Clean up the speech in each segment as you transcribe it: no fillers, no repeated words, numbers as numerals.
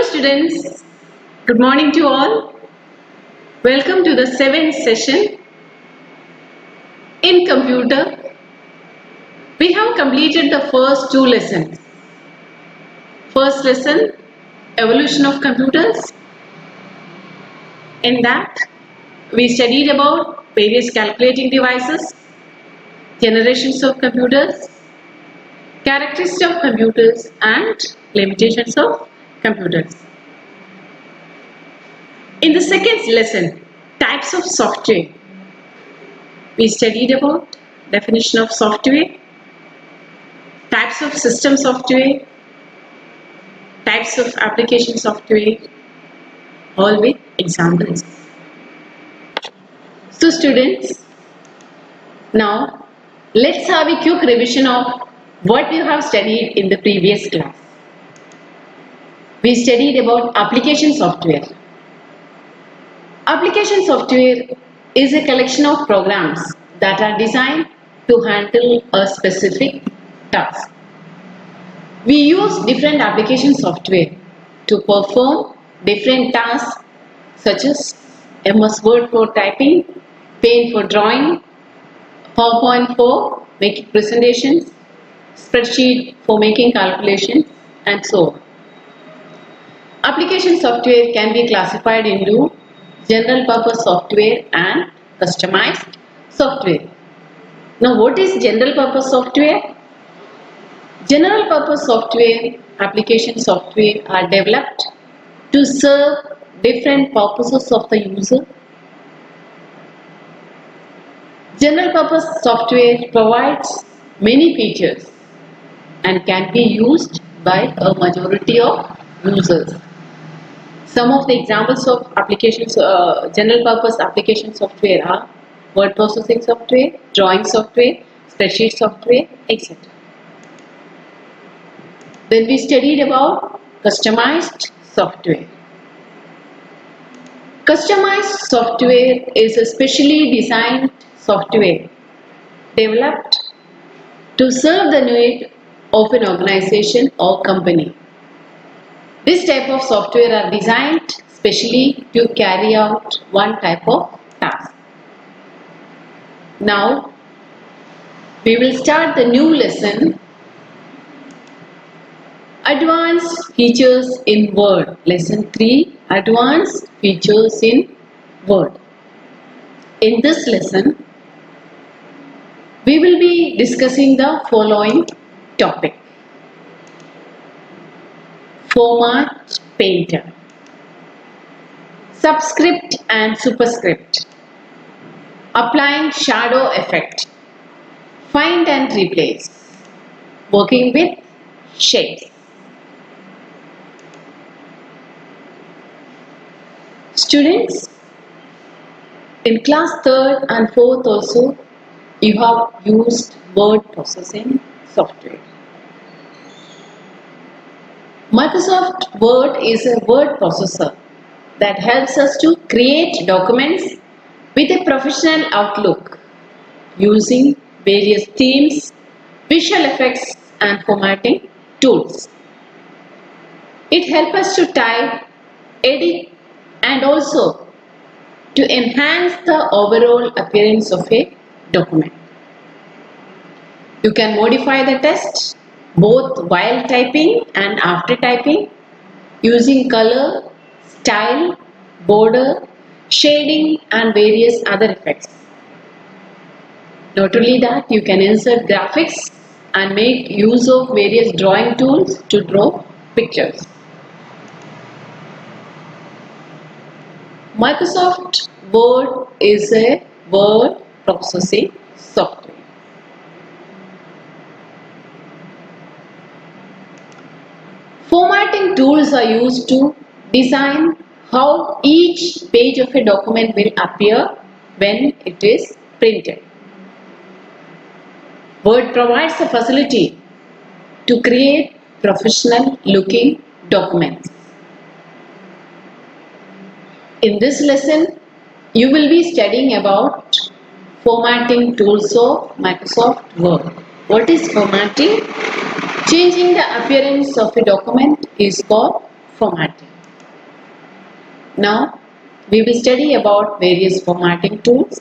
students, good morning to all. Welcome to the 7th session in computer. We have completed the first two lessons. First lesson, evolution of computers. In that, we studied about various calculating devices, generations of computers, characteristics of computers and limitations of computers. In the second lesson, types of software, we studied about definition of software, types of system software, types of application software, all with examples. So students, now let's have a quick revision of what you have studied in the previous class. We studied about application software. Application software is a collection of programs that are designed to handle a specific task. We use different application software to perform different tasks such as MS Word for typing, Paint for drawing, PowerPoint for making presentations, spreadsheet for making calculations, and so on. Application software can be classified into general purpose software and customized software. Now, what is general purpose software? General purpose software, application software are developed to serve different purposes of the user. General purpose software provides many features and can be used by a majority of users. Some of the examples of applications, general purpose application software are word processing software, drawing software, spreadsheet software, etc. Then we studied about customized software. Customized software is a specially designed software developed to serve the need of an organization or company. This type of software are designed specially to carry out one type of task. Now, we will start the new lesson, Advanced Features in Word. Lesson 3, Advanced Features in Word. In this lesson, we will be discussing the following topic. Format Painter, Subscript and Superscript, Applying Shadow Effect, Find and Replace, Working with Shapes. Students, in class 3rd and 4th also, you have used word processing software. Microsoft Word is a word processor that helps us to create documents with a professional outlook using various themes, visual effects and formatting tools. It helps us to type, edit and also to enhance the overall appearance of a document. You can modify the text both while typing and after typing using color, style, border, shading and various other effects. Not only that, you can insert graphics and make use of various drawing tools to draw pictures. Microsoft Word is a word processing software. Formatting tools are used to design how each page of a document will appear when it is printed. Word provides the facility to create professional looking documents. In this lesson, you will be studying about formatting tools of Microsoft Word. What is formatting? Changing the appearance of a document is called formatting. Now we will study about various formatting tools.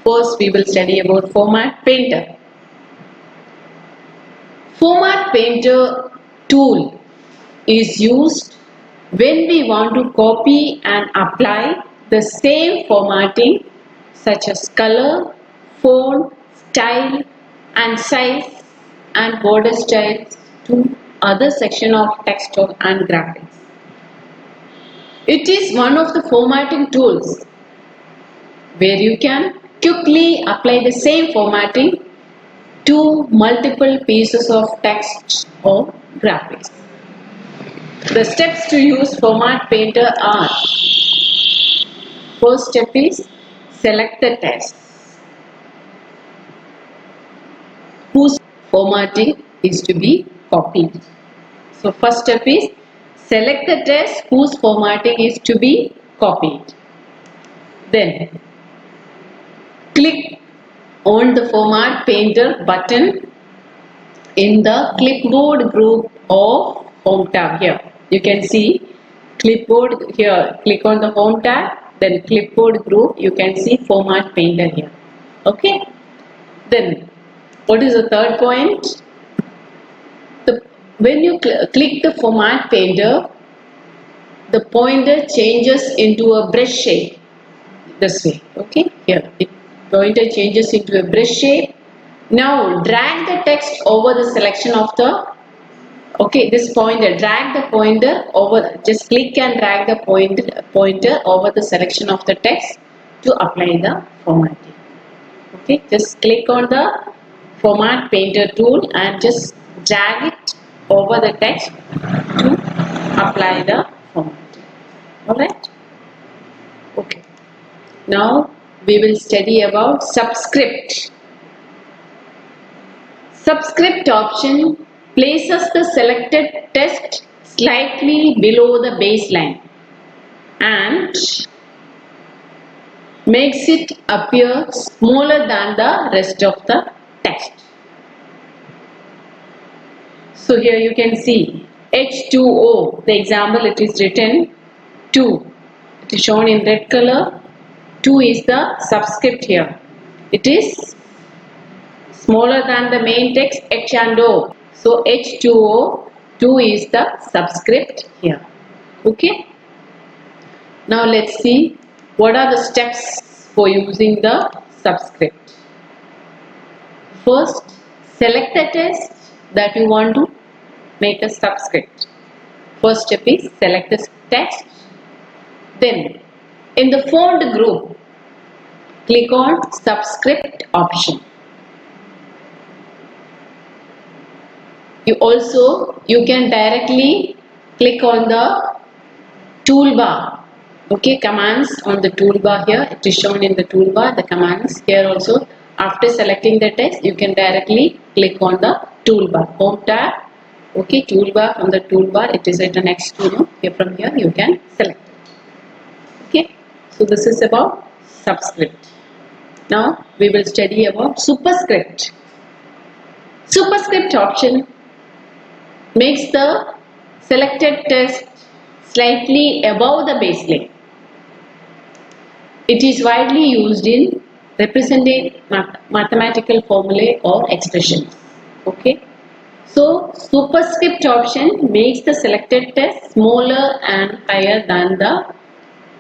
First we will study about Format Painter. Format Painter tool is used when we want to copy and apply the same formatting such as color, font, style and size and border styles to other section of text and graphics. It is one of the formatting tools where you can quickly apply the same formatting to multiple pieces of text or graphics. The steps to use Format Painter are: first step is select the text whose formatting is to be copied. So first step is select the text whose formatting is to be copied. Then click on the Format Painter button in the clipboard group of Home tab. Here you can see clipboard here. Click on the Home tab, then clipboard group. You can see Format Painter here. Okay. Then what is the third point? When you click the Format Painter, the pointer changes into a brush shape. This way. Okay. Here the pointer changes into a brush shape. Now drag the text over the selection of the this pointer. Drag the pointer over. Just click and drag the pointer over the selection of the text to apply the formatting. Okay, just click on the Format Painter tool and just drag it over the text to apply the formatting. Alright. Okay. Now we will study about subscript. Subscript option places the selected text slightly below the baseline and makes it appear smaller than the rest of the text. So here you can see H2O, the example it is written 2. It is shown in red color. 2 is the subscript here. It is smaller than the main text H and O. So H2O, 2 is the subscript here. Okay. Now let's see what are the steps for using the subscript. First, select the text that you want to make a subscript. First step is select the text. Then in the font group, click on subscript option. You can directly click on the toolbar. Okay, commands on the toolbar here. It is shown in the toolbar, the commands here also. After selecting the text, you can directly click on the toolbar. Home tab. Okay, toolbar, from the toolbar, it is written next to you. Here from here, you can select it. Okay, so this is about subscript. Now we will study about superscript. Superscript option makes the selected text slightly above the baseline. It is widely used in representing mathematical formulae or expressions. Okay. So superscript option makes the selected text smaller and higher than the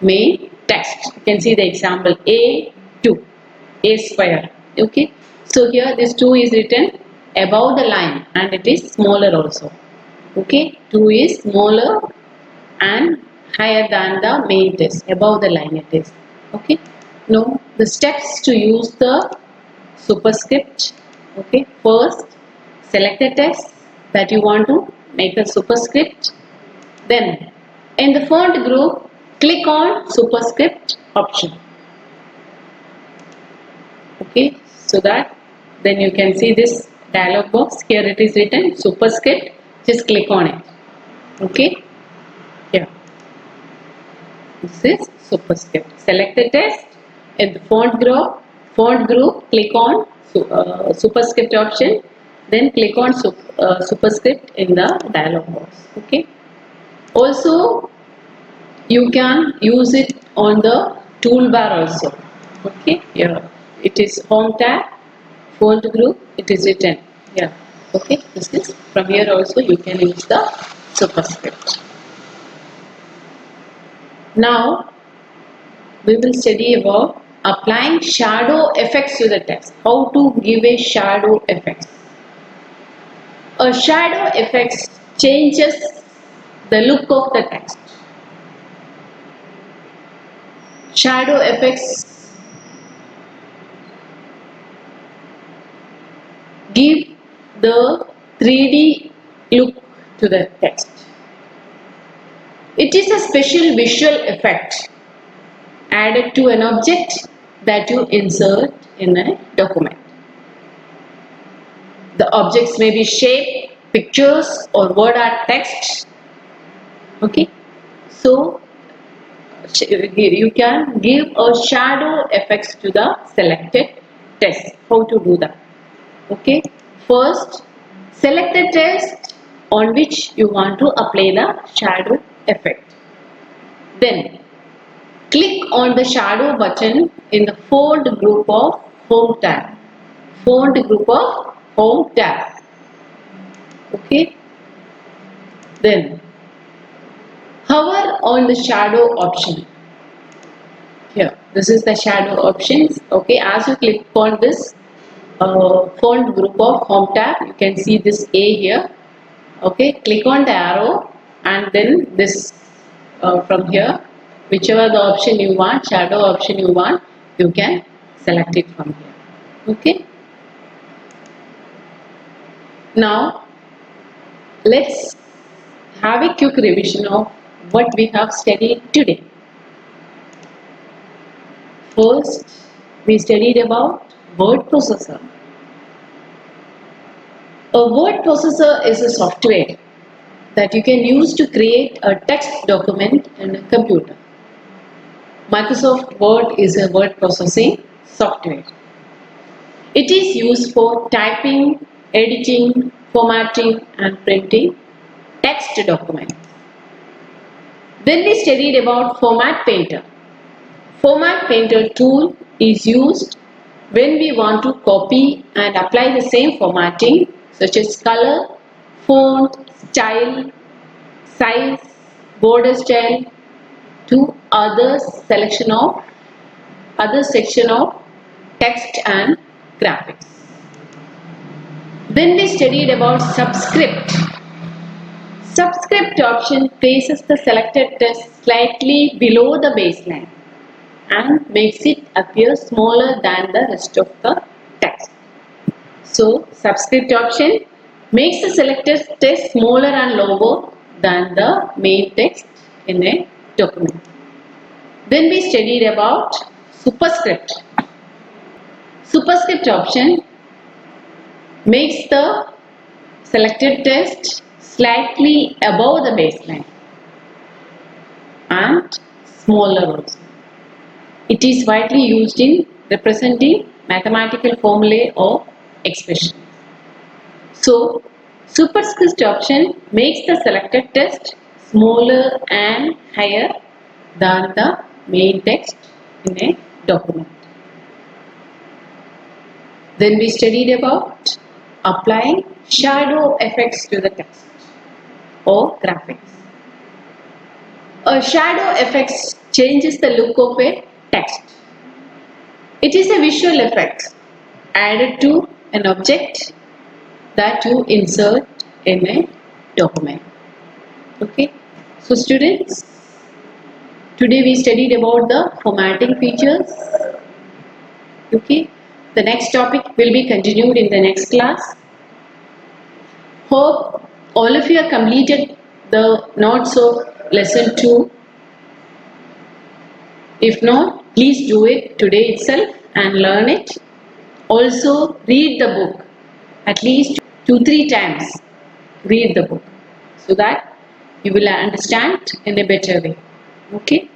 main text. You can see the example A2, A square. Okay. So here this 2 is written above the line and it is smaller also. Okay. 2 is smaller and higher than the main text. Above the line it is. Okay. Now the steps to use the superscript. Okay. First, select the text that you want to make a superscript. Then in the font group, click on superscript option. Okay, so that then you can see this dialog box. Here it is written superscript. Just click on it. Okay, here this is superscript. Select the text in the font group. Click on superscript option. Then click on superscript in the dialog box. Okay. Also, You can use it on the toolbar also. Okay, here it is home tab, font group, it is written here. Okay, this is from here also you can use the superscript. Now we will study about applying shadow effects to the text. How to give a shadow effect. A shadow effect changes the look of the text. Shadow effects give the 3D look to the text. It is a special visual effect added to an object that you insert in a document. The objects may be shape, pictures or word art text. Okay, so you can give a shadow effects to the selected text. How to do that? Okay, first select the text on which you want to apply the shadow effect. Then click on the shadow button in the font group of home tab. Font group of home tab. Okay. Then hover on the shadow option. Here, this is the shadow options. Okay, as you click on this font group of home tab, you can see this A here. Okay, click on the arrow and then this from here, whichever the option you want, shadow option you want, you can select it from here. Okay. Now let's have a quick revision of what we have studied today. First, we studied about word processor. A word processor is a software that you can use to create a text document in a computer. Microsoft Word is a word processing software. It is used for typing, editing, formatting and printing text documents. Then we studied about Format Painter. Format Painter tool is used when we want to copy and apply the same formatting such as color, font, style, size, border style to other section of text and graphics. Then we studied about Subscript. Subscript option places the selected text slightly below the baseline and makes it appear smaller than the rest of the text. So, subscript option makes the selected text smaller and lower than the main text in a document. Then we studied about superscript. Superscript option makes the selected text slightly above the baseline and smaller also. It is widely used in representing mathematical formulae or expressions. So, superscript option makes the selected text smaller and higher than the main text in a document. Then we studied about applying shadow effects to the text or graphics. A shadow effect changes the look of a text. It is a visual effect added to an object that you insert in a document. Okay. So students, today we studied about the formatting features. Okay. The next topic will be continued in the next class. Hope all of you have completed the notes of lesson 2. If not, please do it today itself and learn it. Also read the book at least 2-3 times. Read the book so that you will understand in a better way. Okay.